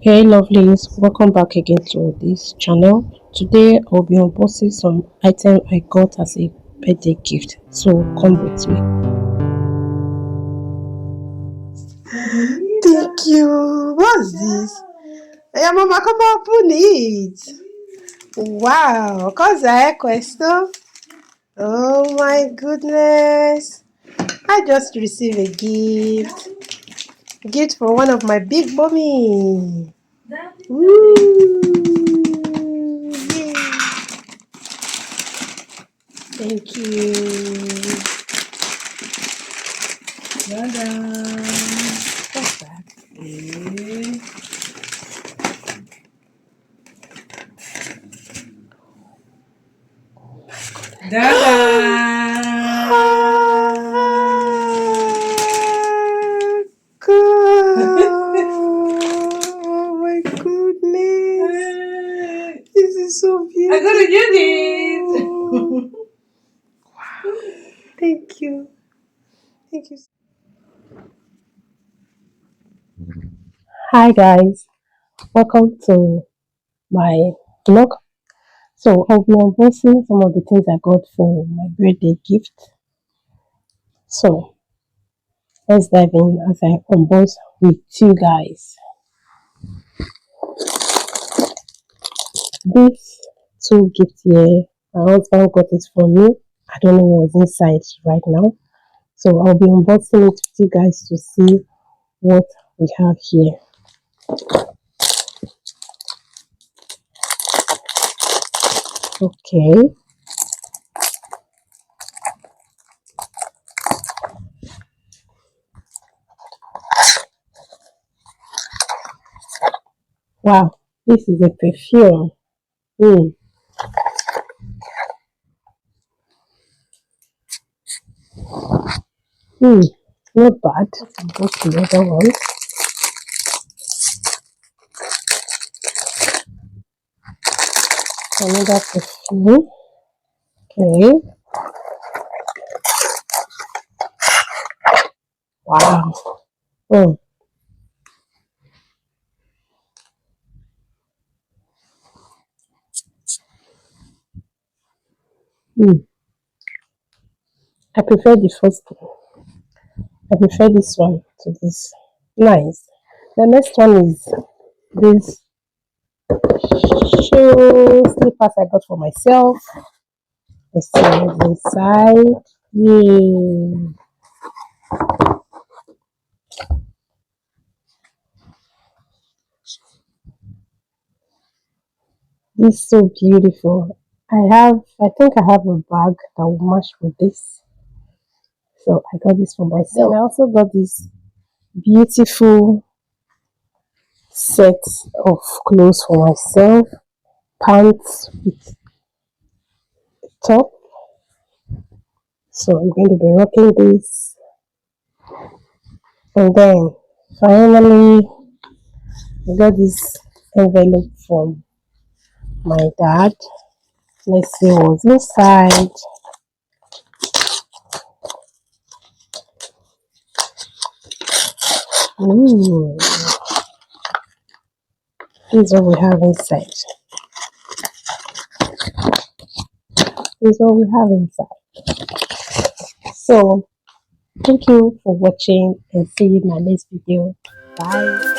Hey lovelies, welcome back again to this channel. Today I'll be unboxing some items I got as a birthday gift. So come with me. Thank you. What's this? Hey, Mama, come open it. Wow, cosa è questo? Oh my goodness. I just received a gift. Gift for one of my big mommy. Woo! Yay. Thank you. What's that? Oh my goodness. This is so beautiful. I got a unit. Thank you. Thank you. Hi guys, welcome to my vlog. So I'll be unboxing some of the things I got for my birthday gift. So let's dive in as I unbox with you guys. These two gifts here, my husband got it for me. I don't know what's inside right now. So I'll be unboxing it with you guys to see what we have here. Okay. Wow, this is a perfume. Hmm. Hmm. Not bad. Go to the other one. Another perfume. Okay. Wow. Hmm. Hmm. I prefer the first one. I prefer this one to this. Nice. The next one is this shoe slippers I got for myself. Let's see what's inside. Yay. This is so beautiful. I think I have a bag that will match with this. So I got this for myself. And I also got this beautiful set of clothes for myself. Pants with top. So I'm going to be rocking this. And then finally I got this envelope from my dad. Let's see what's inside. Ooh, this is what we have inside. This is what we have inside. So thank you for watching and see you in my next video. Bye.